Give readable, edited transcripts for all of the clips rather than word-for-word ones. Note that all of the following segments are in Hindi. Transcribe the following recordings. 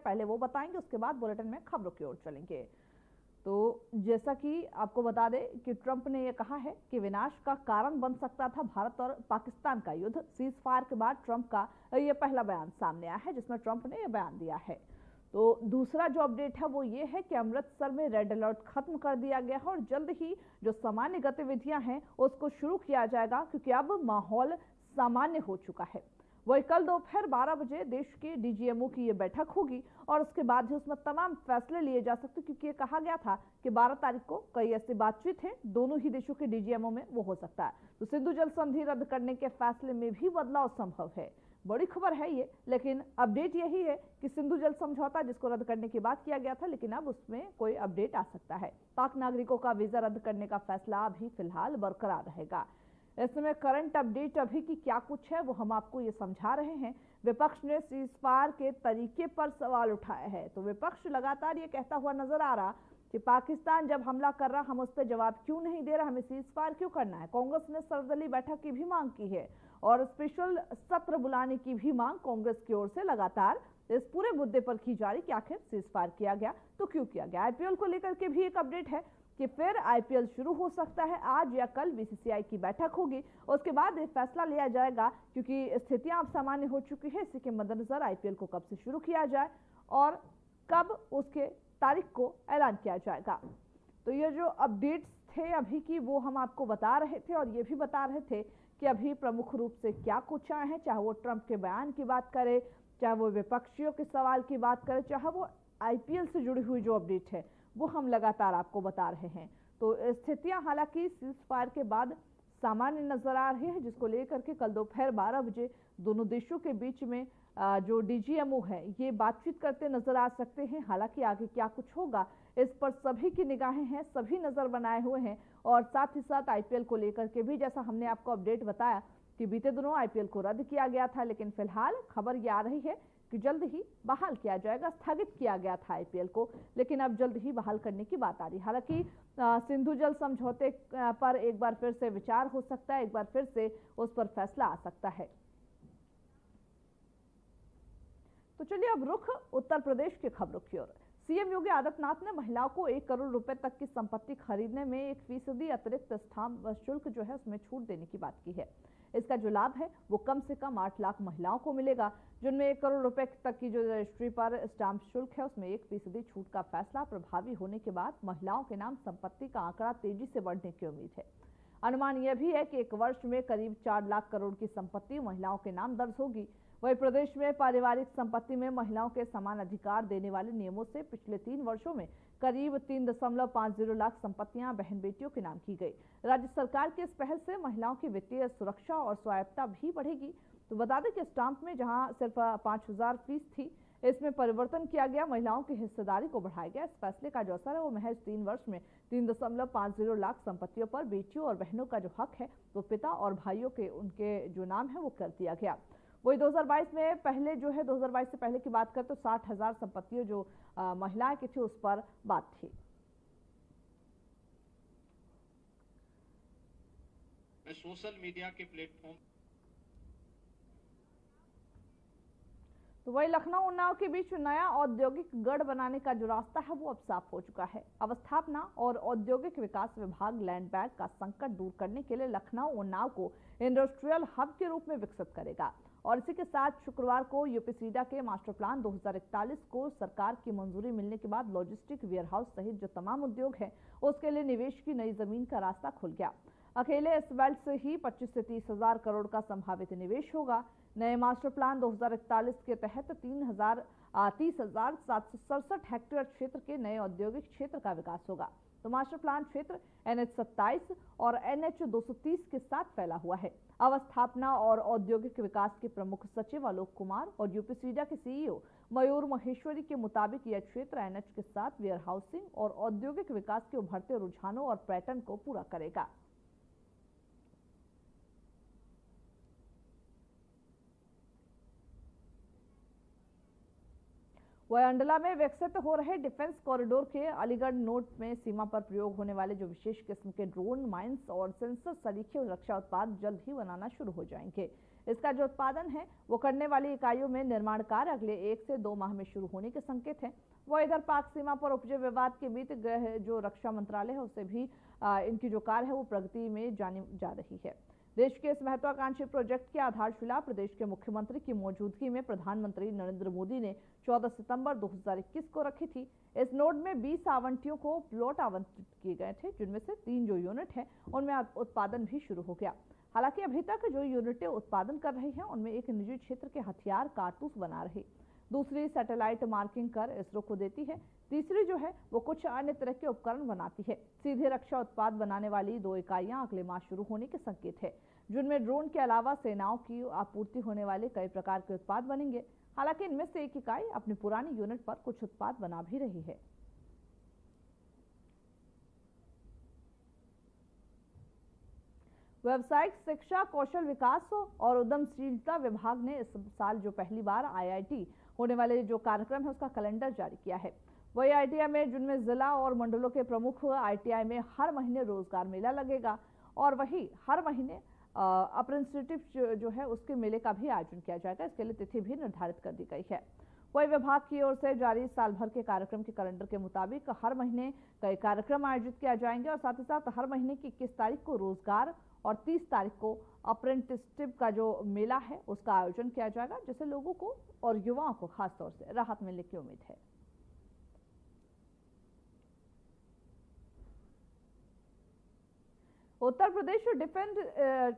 पहले वो बताएंगे, उसके बाद बुलेटिन में खबरों की ओर चलेंगे। तो जैसा कि आपको बता दें कि ट्रंप ने यह कहा है कि विनाश का कारण बन सकता था भारत और पाकिस्तान का युद्ध। सीज फायर के बाद ट्रंप का यह पहला बयान सामने आया है जिसमें ट्रंप ने यह बयान दिया है। तो दूसरा जो अपडेट है वो ये है कि अमृतसर में रेड अलर्ट खत्म कर दिया गया है और जल्द ही जो सामान्य गतिविधियां हैं उसको शुरू किया जाएगा, क्योंकि अब माहौल सामान्य हो चुका है। वही कल दोपहर 12 बजे देश के डीजीएमओ की ये बैठक होगी और उसके बाद ही उसमें तमाम फैसले लिए जा सकते, क्योंकि ये कहा गया था कि 12 तारीख को कई ऐसी बातचीत है दोनों ही देशों के डीजीएमओ में वो हो सकता है। तो सिंधु जल संधि रद्द करने के फैसले में भी बदलाव संभव है। बड़ी खबर है ये, लेकिन अपडेट यही है कि सिंधु जल समझौता जिसको रद्द करने की बात किया गया था, लेकिन अब उसमें कोई अपडेट आ सकता है। पाक नागरिकों का वीजा रद्द करने का फैसला अभी फिलहाल बरकरार रहेगा। इसमें करंट अपडेट अभी की क्या कुछ है वो हम आपको ये समझा रहे हैं। विपक्ष ने सीज फायर के तरीके पर सवाल उठाया है। तो विपक्ष लगातार ये कहता हुआ नजर आ रहा कि पाकिस्तान जब हमला कर रहा हम उस पर जवाब क्यों नहीं दे रहा, हमें सीज फायर क्यों करना है। कांग्रेस ने सर्वदलीय बैठक की भी मांग की है और स्पेशल सत्र बुलाने की भी मांग कांग्रेस की ओर से लगातार इस पूरे मुद्दे पर की जा रही कि आखिर सीज फायर किया गया तो क्यों किया गया। आईपीएल को लेकर के भी एक अपडेट है कि फिर आईपीएल शुरू हो सकता है। आज या कल बीसीसीआई की बैठक होगी, उसके बाद ये फैसला लिया जाएगा, क्योंकि स्थितियां अब सामान्य हो चुकी है। इसी के मद्देनजर आईपीएल को कब से शुरू किया जाए और कब उसके तारीख को ऐलान किया जाएगा। तो ये जो अपडेट्स थे अभी की वो हम आपको बता रहे थे और ये भी बता रहे थे कि अभी प्रमुख रूप से क्या कुछ आए हैं, चाहे वो ट्रंप के बयान की बात करे, चाहे वो विपक्षियों के सवाल की बात करे, चाहे वो आईपीएल से जुड़ी हुई जो अपडेट है वो हम लगातार आपको बता रहे हैं। तो स्थितियां हालांकि सीज फायर के बाद सामान्य नजर आ रही है, जिसको लेकर के कल दोपहर 12 बजे दोनों देशों के बीच में जो डीजीएमओ है ये बातचीत करते नजर आ सकते हैं। हालांकि आगे क्या कुछ होगा इस पर सभी की निगाहें हैं, सभी नजर बनाए हुए हैं। और साथ ही साथ आईपीएल को लेकर के भी जैसा हमने आपको अपडेट बताया कि बीते दिनों आईपीएल को रद्द किया गया था, लेकिन फिलहाल खबर ये आ रही है कि जल्द ही बहाल किया जाएगा। स्थगित किया गया था आईपीएल को, लेकिन अब जल्द ही बहाल करने की बात आ रही है। हालांकि सिंधु जल समझौते पर एक बार फिर से विचार हो सकता है, एक बार फिर से उस पर फैसला आ सकता है। तो चलिए अब रुख उत्तर प्रदेश की खबरों की ओर। सीएम योगी आदित्यनाथ ने महिलाओं को 1 करोड़ रुपए तक की संपत्ति खरीदने में 1% अतिरिक्त स्टाम्प शुल्क जो है उसमें छूट देने की बात की है। इसका जो लाभ है वो कम से कम 8 लाख महिलाओं को मिलेगा, जिनमें 1 करोड़ रुपए तक की जो रजिस्ट्री पर स्टाम्प शुल्क है उसमें 1% छूट का फैसला प्रभावी होने के बाद महिलाओं के नाम संपत्ति का आंकड़ा तेजी से बढ़ने की उम्मीद है। अनुमान यह भी है कि 1 वर्ष में करीब 4 लाख करोड़ की संपत्ति महिलाओं के नाम दर्ज होगी। वहीं प्रदेश में पारिवारिक संपत्ति में महिलाओं के समान अधिकार देने वाले नियमों से पिछले 3 वर्षों में करीब 3.50 लाख संपत्तियां बहन बेटियों के नाम की गई। राज्य सरकार की इस पहल से महिलाओं की वित्तीय सुरक्षा और स्वायत्तता भी बढ़ेगी। तो बता दें कि स्टाम्प में जहां सिर्फ 5000 फीस थी, इसमें परिवर्तन किया गया, महिलाओं की हिस्सेदारी को बढ़ाया गया। इस फैसले का जो असर है वो महज 3 वर्ष में 3.50 लाख संपत्तियों पर बेटियों और बहनों का जो हक है वो पिता और भाइयों के उनके जो नाम है वो कर दिया गया। वही 2022 में पहले जो है 2022 से पहले की बात करें तो 60,000 संपत्तियों जो महिलाएं की थी उस पर बात थी। सोशल मीडिया के प्लेटफॉर्म तो वही लखनऊ उन्नाव के बीच नया औद्योगिक गढ़ बनाने का जो रास्ता है वो अब साफ हो चुका है। अवस्थापना और औद्योगिक विकास विभाग लैंड बैंक का संकट दूर करने के लिए लखनऊ उन्नाव को इंडस्ट्रियल हब के रूप में विकसित करेगा। और इसी के साथ शुक्रवार को यूपीसीडा के मास्टर प्लान 2041 को सरकार की मंजूरी मिलने के बाद लॉजिस्टिक वेयरहाउस सहित जो तमाम उद्योग है उसके लिए निवेश की नई जमीन का रास्ता खुल गया। अकेले इस बेल्ट से ही 25 से 30 हजार करोड़ का संभावित निवेश होगा। नए मास्टर प्लान 2041 के तहत 30,767 हेक्टेयर क्षेत्र के नए औद्योगिक क्षेत्र का विकास होगा। तो मास्टर प्लान क्षेत्र NH27 और NH 230 के साथ फैला हुआ है। अवस्थापना और औद्योगिक विकास के प्रमुख सचिव आलोक कुमार और यूपीसीडा के सीईओ मयूर महेश्वरी के मुताबिक यह क्षेत्र NH के साथ वेयर हाउसिंग और औद्योगिक विकास के उभरते रुझानों और पैटर्न को पूरा करेगा। वह अंडला में विकसित हो रहे डिफेंस कॉरिडोर के अलीगढ़ नोट में सीमा पर प्रयोग होने वाले जो विशेष किस्म के ड्रोन, माइंस और सेंसर सरीखे रक्षा उत्पाद जल्द ही बनाना शुरू हो जाएंगे। इसका जो उत्पादन है वो करने वाली इकाइयों में निर्माण कार्य अगले 1 से 2 माह में शुरू होने के संकेत हैं। वो इधर पाक सीमा पर उपजे विवाद के बीच गृह जो रक्षा मंत्रालय है उससे भी इनकी जो कार्य है वो प्रगति में जानी जा रही है। देश के इस महत्वाकांक्षी प्रोजेक्ट की आधारशिला प्रदेश के मुख्यमंत्री की मौजूदगी में प्रधानमंत्री नरेंद्र मोदी ने 14 सितंबर 2021 को रखी थी। इस नोड में 20 आवंटियों को प्लॉट आवंटित किए गए थे, जिनमें से 3 जो यूनिट है उनमें उत्पादन भी शुरू हो गया। हालांकि अभी तक जो यूनिटें उत्पादन कर रही हैं उनमें एक निजी क्षेत्र के हथियार कारतूस बना रही, दूसरी सैटेलाइट मार्किंग कर इसरो को देती है, तीसरी जो है वो कुछ अन्य तरह के उपकरण बनाती है। सीधे रक्षा उत्पाद बनाने वाली 2 इकाइयां अगले माह शुरू होने के संकेत है, जिनमें ड्रोन के अलावा सेनाओं की आपूर्ति होने वाले कई प्रकार के उत्पाद बनेंगे। हालांकि इनमें से एक इकाई अपनी पुरानी यूनिट पर कुछ उत्पाद बना भी रही है। व्यावसायिक शिक्षा, कौशल विकास और उद्यमशीलता विभाग ने इस साल जो पहली बार आईआईटी होने वाले जो कार्यक्रम है उसका कैलेंडर जारी किया है। वही आईटीआई में जिनमें जिला और मंडलों के प्रमुख आईटीआई में हर महीने रोजगार मेला लगेगा और वही हर महीने अप्रेंटिसशिप जो है उसके मेले का भी आयोजन किया जाएगा। इसके लिए तिथि भी निर्धारित कर दी गई है। वही विभाग की ओर से जारी साल भर के कार्यक्रम के कैलेंडर के मुताबिक हर महीने कई कार्यक्रम आयोजित किए जाएंगे और साथ ही साथ हर महीने की 21 तारीख को रोजगार और 30 तारीख को अप्रेंटिसशिप का जो मेला है उसका आयोजन किया जाएगा, जिससे लोगों को और युवाओं को खासतौर से राहत मिलने की उम्मीद है। Uttar Pradesh defence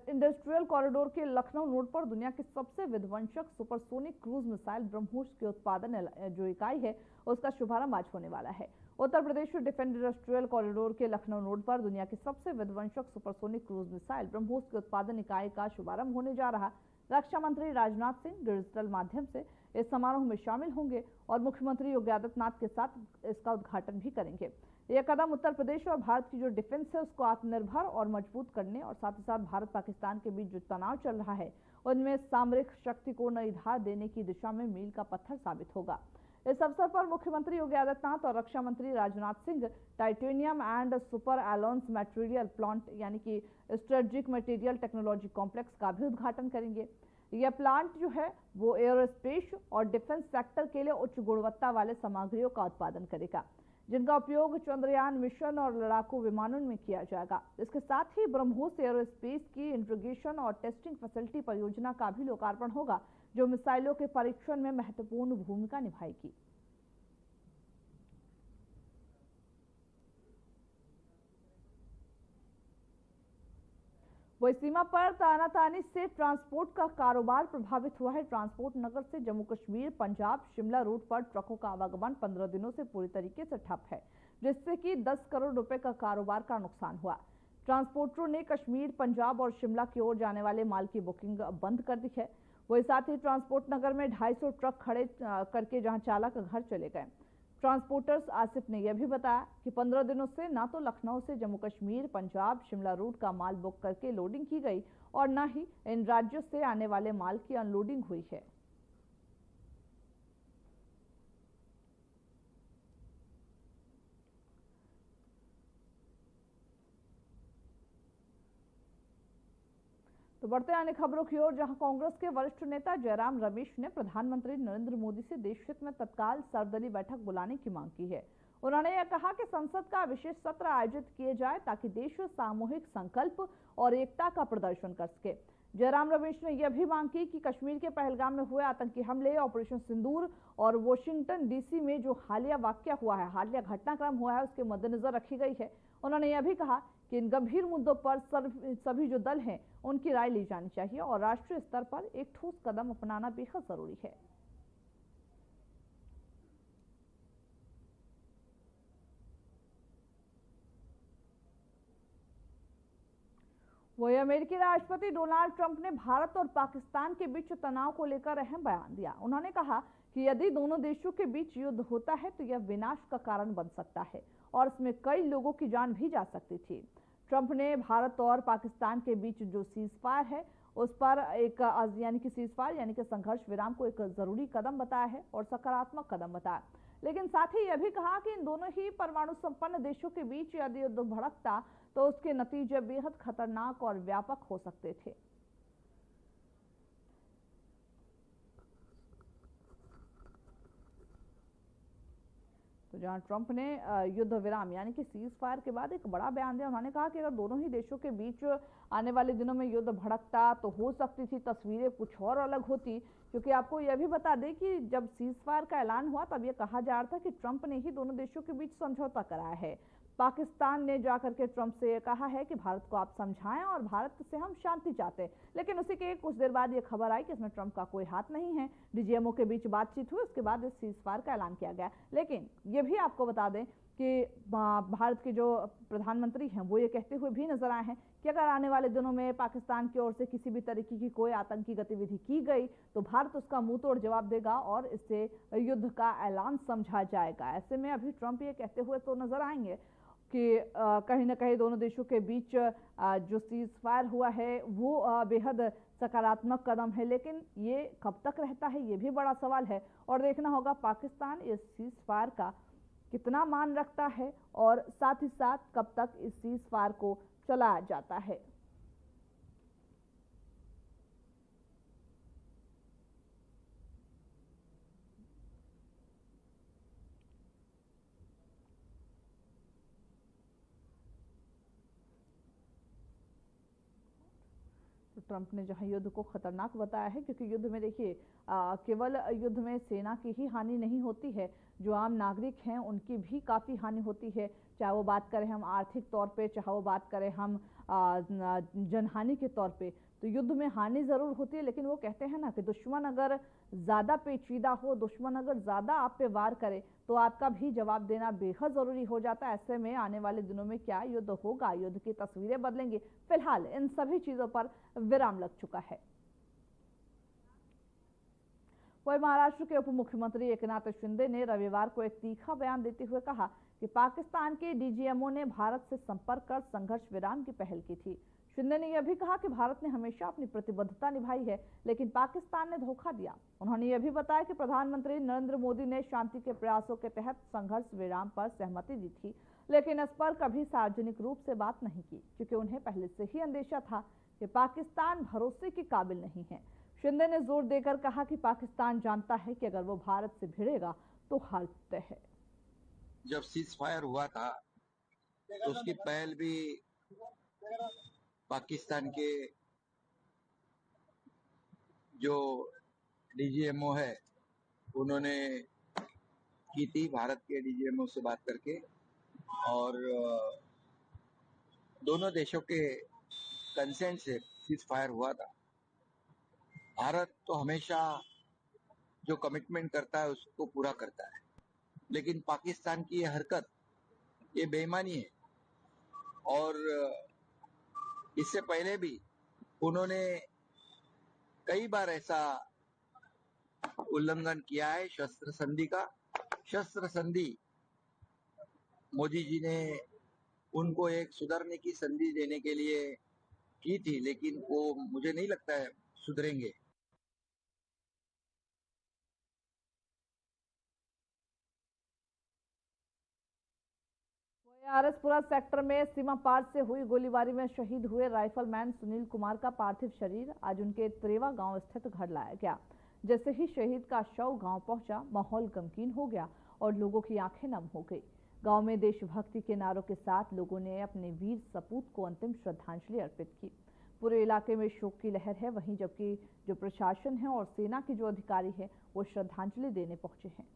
industrial corridor के लखनऊ नोड पर दुनिया की सबसे विध्वंसक सुपरसोनिक क्रूज मिसाइल ब्रह्मोस के उत्पादन जो इकाई है उसका शुभारंभ आज होने वाला है। Uttar Pradesh defence industrial corridor के लखनऊ नोड पर दुनिया की सबसे विध्वंसक सुपरसोनिक क्रूज मिसाइल ब्रह्मोस के उत्पादन इकाई का शुभारंभ होने जा रहा। रक्षा मंत्री राजनाथ सिंह डिजिटल माध्यम से इस समारोह में शामिल होंगे और मुख्यमंत्री योगी आदित्यनाथ के साथ इसका उद्घाटन भी करेंगे। यह कदम उत्तर प्रदेश और भारत की जो डिफेंस है उसको आत्मनिर्भर और मजबूत करने और साथ ही साथ भारत पाकिस्तान के बीच जो तनाव चल रहा है उनमें सामरिक शक्ति को नई धार देने की दिशा में मील का पत्थर साबित होगा। इस अवसर पर मुख्यमंत्री योगी आदित्यनाथ और रक्षा मंत्री Rajnath Singh titanium and super alloys material plant यानी कि स्ट्रेटेजिक मटेरियल टेक्नोलॉजी कॉम्प्लेक्स का भी उद्घाटन करेंगे। यह प्लांट जो है वो एयरोस्पेस और डिफेंस सेक्टर के लिए उच्च गुणवत्ता वाले सामग्रियों का उत्पादन करेगा, जिनका उपयोग चंद्रयान मिशन और लड़ाकू विमानों में किया जाएगा। इसके साथ ही ब्रह्मोस एयरोस्पेस की इंटीग्रेशन और टेस्टिंग फैसिलिटी परियोजना का भी लोकार्पण होगा, जो मिसाइलों के परीक्षण में महत्वपूर्ण भूमिका निभाएगी। वही सीमा पर तानातानी से ट्रांसपोर्ट का कारोबार प्रभावित हुआ है। ट्रांसपोर्ट नगर से जम्मू कश्मीर, पंजाब, शिमला रूट पर ट्रकों का आवागमन 15 दिनों से पूरी तरीके से ठप है, जिससे कि 10 करोड़ रुपए का कारोबार का नुकसान हुआ। ट्रांसपोर्टरों ने कश्मीर, पंजाब और शिमला की ओर जाने वाले माल की बुकिंग बंद कर दी है। वही साथ ही ट्रांसपोर्ट नगर में 250 ट्रक खड़े करके जहां चालक घर चले गए। ट्रांसपोर्टर्स आसिफ ने यह भी बताया कि 15 दिनों से ना तो लखनऊ से जम्मू कश्मीर, पंजाब, शिमला रूट का माल बुक करके लोडिंग की गई और न ही इन राज्यों से आने वाले माल की अनलोडिंग हुई है। तो बढ़ते अन्य खबरों की ओर, जहां कांग्रेस के वरिष्ठ नेता जयराम रमेश ने प्रधानमंत्री नरेंद्र मोदी से देश हित में तत्काल सर्वदलीय बैठक बुलाने की मांग की है। उन्होंने यह कहा कि संसद का विशेष सत्र आयोजित किए जाए ताकि देश सामूहिक संकल्प और एकता का प्रदर्शन कर सके। जयराम रमेश ने यह भी मांग की कि कश्मीर के पहलगाम में हुए आतंकी हमले, ऑपरेशन सिंदूर और वॉशिंगटन डीसी में जो हालिया वाकया हुआ है, हालिया घटनाक्रम हुआ है, उसके मद्देनजर रखी गई है। उन्होंने यह भी कहा कि इन गंभीर मुद्दों पर सभी जो दल हैं उनकी राय ली जानी चाहिए और राष्ट्रीय स्तर पर एक ठोस कदम अपनाना बेहद जरूरी है। वही अमेरिकी राष्ट्रपति डोनाल्ड ट्रंप ने भारत और पाकिस्तान के बीच तनाव को लेकर अहम बयान दिया। उन्होंने कहा कि यदि दोनों देशों के बीच युद्ध होता है तो यह विनाश का कारण बन सकता है और इसमें कई लोगों की जान भी जा सकती थी। ट्रंप ने भारत और पाकिस्तान के बीच जो सीज फायर है उस पर एक यानी कि सीज फायर यानी कि संघर्ष विराम को एक जरूरी कदम बताया है और सकारात्मक कदम बताया, लेकिन साथ ही यह भी कहा कि इन दोनों ही परमाणु संपन्न देशों के बीच यदि युद्ध भड़कता तो उसके नतीजे बेहद खतरनाक और व्यापक हो सकते थे। तो जहां ट्रंप ने युद्ध विराम यानी कि सीज फायर के बाद एक बड़ा बयान दिया। उन्होंने कहा कि अगर दोनों ही देशों के बीच आने वाले दिनों में युद्ध भड़कता तो हो सकती थी तस्वीरें कुछ और अलग होती, क्योंकि आपको यह भी बता दें कि जब सीज फायर का ऐलान हुआ तब यह कहा जा रहा था कि ट्रंप ने ही दोनों देशों के बीच समझौता कराया है। पाकिस्तान ने जाकर के ट्रंप से कहा है कि भारत को आप समझाएं और भारत से हम शांति चाहते हैं, लेकिन उसी के कुछ देर बाद ये खबर आई कि इसमें ट्रंप का कोई हाथ नहीं है। डीजीएमओ के बीच बातचीत हुई, उसके बाद इस सीज फायर का ऐलान किया गया। लेकिन ये भी आपको बता दें कि भारत के जो प्रधानमंत्री हैं वो ये कहते हुए भी नजर आए हैं कि अगर आने वाले दिनों में पाकिस्तान की ओर से किसी भी तरीके की कोई आतंकी गतिविधि की गई तो भारत उसका मुंह तोड़ जवाब देगा और इससे युद्ध का ऐलान समझा जाएगा। ऐसे में अभी ट्रंप ये कहते हुए तो नजर आएंगे कि कहीं ना कहीं दोनों देशों के बीच जो सीज फायर हुआ है वो बेहद सकारात्मक कदम है, लेकिन ये कब तक रहता है ये भी बड़ा सवाल है और देखना होगा पाकिस्तान इस सीज फायर का कितना मान रखता है और साथ ही साथ कब तक इस सीज फायर को चलाया जाता है। तो ट्रंप ने जहां युद्ध को खतरनाक बताया है, क्योंकि युद्ध में देखिए केवल युद्ध में सेना की ही हानि नहीं होती है, जो आम नागरिक हैं उनकी भी काफी हानि होती है। चाहे वो बात करें हम आर्थिक तौर पे, चाहे वो बात करें हम जनहानि के तौर पे, तो युद्ध में हानि जरूर होती है। लेकिन वो कहते हैं ना कि दुश्मन अगर ज्यादा पेचीदा हो, दुश्मन अगर ज्यादा आप पे वार करे तो आपका भी जवाब देना बेहद जरूरी हो जाता है। ऐसे में आने वाले दिनों में क्या युद्ध होगा, युद्ध की तस्वीरें बदलेंगी, फिलहाल इन सभी चीजों पर विराम लग चुका है। वही महाराष्ट्र के उप मुख्यमंत्री एकनाथ शिंदे ने रविवार को एक तीखा बयान देते हुए कहा कि पाकिस्तान के डीजीएमओ ने भारत से संपर्क कर संघर्ष विराम की पहल की थी। शिंदे ने यह भी कहा कि भारत ने हमेशा अपनी प्रतिबद्धता निभाई है, लेकिन पाकिस्तान ने धोखा दिया। उन्होंने यह भी बताया कि प्रधानमंत्री नरेंद्र मोदी ने शांति के प्रयासों के तहत संघर्ष विराम पर सहमति दी थी, लेकिन इस पर कभी सार्वजनिक रूप से बात नहीं की, क्योंकि उन्हें पहले से ही अंदेशा था कि पाकिस्तान भरोसे के काबिल नहीं है। शिंदे ने जोर देकर कहा कि पाकिस्तान जानता है कि अगर वो भारत से भिड़ेगा तो हार तय है। जब सीज फायर हुआ था तो उसकी पहल भी पाकिस्तान के जो डीजीएमओ है उन्होंने की थी, भारत के डीजीएमओ से बात करके, और दोनों देशों के कंसेंट से सीज फायर हुआ था। भारत तो हमेशा जो कमिटमेंट करता है उसको पूरा करता है, लेकिन पाकिस्तान की ये हरकत ये बेईमानी है। और इससे पहले भी उन्होंने कई बार ऐसा उल्लंघन किया है शस्त्र संधि का। शस्त्र संधि मोदी जी ने उनको एक सुधरने की संधि देने के लिए की थी, लेकिन वो मुझे नहीं लगता है सुधरेंगे। आरएसपुरा सेक्टर में सीमा पार से हुई गोलीबारी में शहीद हुए राइफलमैन सुनील कुमार का पार्थिव शरीर आज उनके त्रेवा गांव स्थित घर लाया गया। जैसे ही शहीद का शव गांव पहुंचा, माहौल गमगीन हो गया और लोगों की आंखें नम हो गई। गांव में देशभक्ति के नारों के साथ लोगों ने अपने वीर सपूत को अंतिम श्रद्धांजलि अर्पित की। पूरे इलाके में शोक की लहर है, वहीं जबकि जो प्रशासन है और सेना के जो अधिकारी है वो श्रद्धांजलि देने पहुंचे हैं।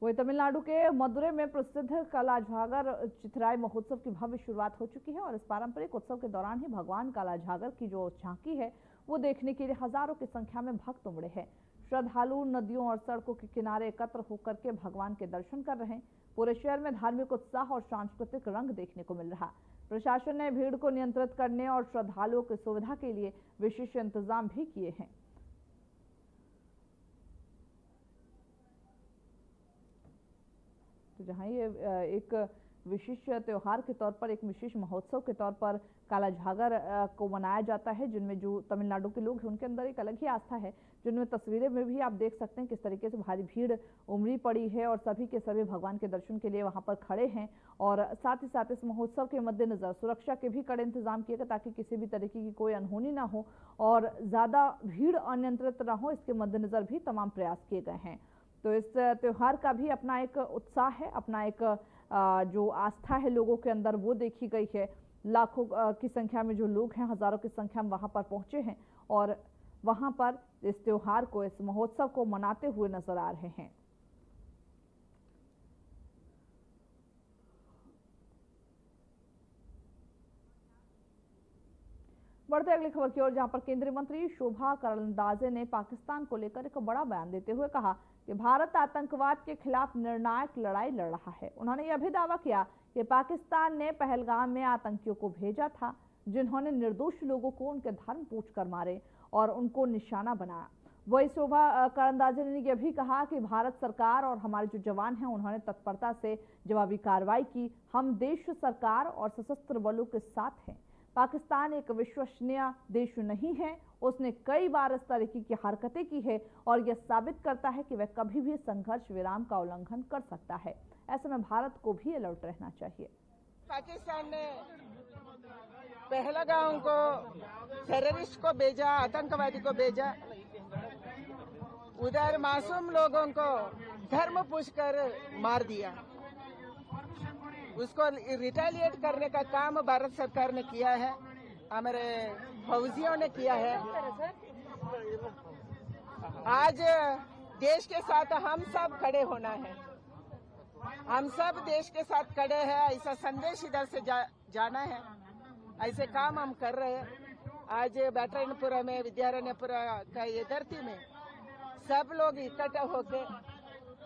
वही तमिलनाडु के मदुरै में प्रसिद्ध कालाझागर चिथराई महोत्सव की भव्य शुरुआत हो चुकी है और इस पारंपरिक उत्सव के दौरान ही भगवान कालाझागर की जो झांकी है वो देखने के लिए हजारों की संख्या में भक्त उमड़े हैं। श्रद्धालु नदियों और सड़कों के किनारे एकत्र होकर के भगवान के दर्शन कर रहे हैं। पूरे शहर में धार्मिक उत्साह और सांस्कृतिक रंग देखने को मिल रहा। प्रशासन ने भीड़ को नियंत्रित करने और श्रद्धालुओं की सुविधा के लिए विशेष इंतजाम भी किए हैं। तो जहां ये एक विशेष त्योहार के तौर पर, एक विशेष महोत्सव के तौर पर काला झागर को मनाया जाता है, जिनमें जो तमिलनाडु के लोग हैं उनके अंदर एक अलग ही आस्था है। जिनमें तस्वीरें में भी आप देख सकते हैं किस तरीके से भारी भीड़ उमड़ी पड़ी है और सभी के सभी भगवान के दर्शन के लिए वहां पर खड़े हैं। और साथ ही साथ इस महोत्सव के मद्देनजर सुरक्षा के भी कड़े इंतजाम किए गए ताकि किसी भी तरीके की कोई अनहोनी ना हो और ज्यादा भीड़ अनियंत्रित ना हो, इसके मद्देनजर भी तमाम प्रयास किए गए हैं। तो इस त्योहार का भी अपना एक उत्साह है, अपना एक जो आस्था है लोगों के अंदर वो देखी गई है। लाखों की संख्या में जो लोग हैं, हजारों की संख्या में वहां पर पहुंचे हैं और वहां पर इस त्योहार को, इस महोत्सव को मनाते हुए नजर आ रहे हैं। बढ़ते अगली खबर की ओर, जहां पर केंद्रीय मंत्री शोभा करंदलाजे ने पाकिस्तान को लेकर एक बड़ा बयान देते हुए कहा कि भारत आतंकवाद के खिलाफ निर्णायक लड़ाई लड़ रहा है। उन्होंने यह भी दावा किया कि पाकिस्तान ने पहलगाम में आतंकियों को भेजा था, जिन्होंने निर्दोष लोगों को उनके धर्म पूछकर मारे और उनको निशाना बनाया। वही शोभा करंदलाजे ने यह भी कहा कि भारत सरकार और हमारे जो जवान हैं उन्होंने तत्परता से जवाबी कार्रवाई की। हम देश, सरकार और सशस्त्र बलों के साथ हैं। पाकिस्तान एक विश्वसनीय देश नहीं है। उसने कई बार इस तरीके की हरकतें की है और यह साबित करता है कि वह कभी भी संघर्ष विराम का उल्लंघन कर सकता है। ऐसे में भारत को भी अलर्ट रहना चाहिए। पाकिस्तान ने पहलगाम को टेररिस्ट को भेजा, आतंकवादी को भेजा, उधर मासूम लोगों को धर्म पूछकर मार दिया। उसको रिटेलिएट करने का काम भारत सरकार ने किया है, हमारे फौजियों ने किया है। आज देश के साथ हम सब खड़े होना है, हम सब देश के साथ खड़े हैं, ऐसा संदेश इधर से जाना है। ऐसे काम हम कर रहे हैं। आज बैटरायनपुरा में, विद्यारण्यपुरा का ये धरती में सब लोग इकट्ठा होके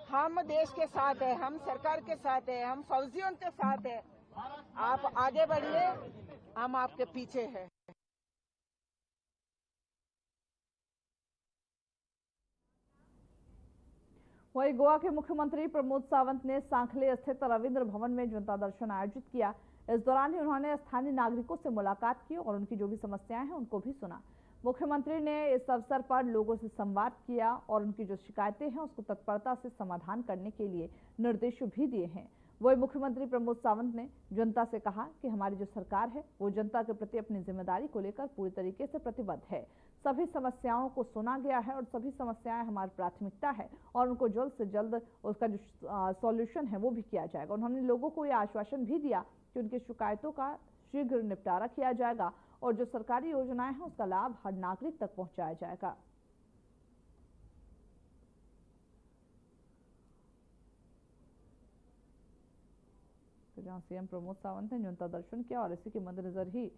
हम देश के साथ है, हम सरकार के साथ है, हम फौजियों के साथ है। आप आगे बढ़िए, हम आपके पीछे हैं। वहीं गोवा के मुख्यमंत्री प्रमोद सावंत ने सांखले स्थित रविंद्र भवन में जनता दर्शन आयोजित किया। इस दौरान ही उन्होंने स्थानीय नागरिकों से मुलाकात की और उनकी जो भी समस्याएं हैं उनको भी सुना। मुख्यमंत्री ने इस अवसर पर लोगों से संवाद किया और उनकी जो शिकायतें हैं उसको तत्परता से समाधान करने के लिए निर्देश भी दिए हैं। वही मुख्यमंत्री प्रमोद सावंत ने जनता से कहा कि हमारी जो सरकार है वो जनता के प्रति अपनी जिम्मेदारी को लेकर पूरी तरीके से प्रतिबद्ध है। सभी समस्याओं को सुना गया है और सभी समस्याएं हमारी प्राथमिकता है और उनको जल्द से जल्द उसका जो सॉल्यूशन है वो भी किया जाएगा। उन्होंने लोगों को ये आश्वासन भी दिया कि उनकी शिकायतों का शीघ्र निपटारा किया जाएगा और जो सरकारी योजनाएं हैं उसका लाभ हर नागरिक तक पहुंचाया जाएगा। तो जहां सीएम प्रमोद सावंत ने जनता दर्शन किया और इसी के मद्देनजर ही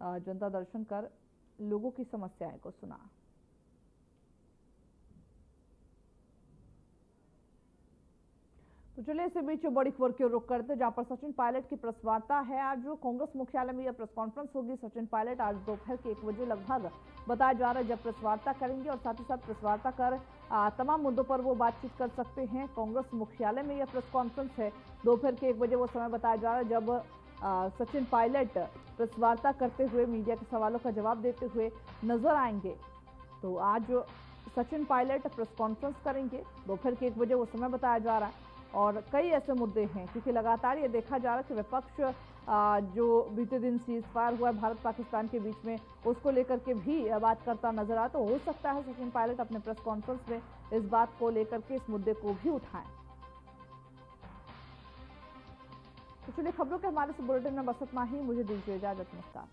जनता दर्शन कर लोगों की समस्याएं को सुना। तो चलिए इसी बीच बड़ी खबर की ओर रुख करते जहां पर सचिन पायलट की प्रेस वार्ता है। आज जो कांग्रेस मुख्यालय में यह प्रेस कॉन्फ्रेंस होगी। सचिन पायलट आज दोपहर के 1 बजे लगभग बताया जा रहा है जब प्रेस वार्ता करेंगे और साथ ही साथ प्रेस वार्ता कर तमाम मुद्दों पर वो बातचीत कर सकते हैं। कांग्रेस मुख्यालय में यह प्रेस कॉन्फ्रेंस है। दोपहर के 1 बजे वो समय बताया जा रहा है जब सचिन पायलट प्रेस वार्ता करते हुए मीडिया के सवालों का जवाब देते हुए नजर आएंगे। तो आज सचिन पायलट प्रेस कॉन्फ्रेंस करेंगे। दोपहर के 1 बजे वो समय बताया जा रहा है और कई ऐसे मुद्दे हैं क्योंकि लगातार ये देखा जा रहा है कि विपक्ष जो बीते दिन सीज फायर हुआ भारत पाकिस्तान के बीच में उसको लेकर के भी बात करता नजर आया। तो हो सकता है सचिन पायलट अपने प्रेस कॉन्फ्रेंस में इस बात को लेकर के इस मुद्दे को भी उठाएं। तो चलिए खबरों के हमारे इस बुलेटिन में बस इतना ही। मुझे दीजिए इजाजत। नमस्कार।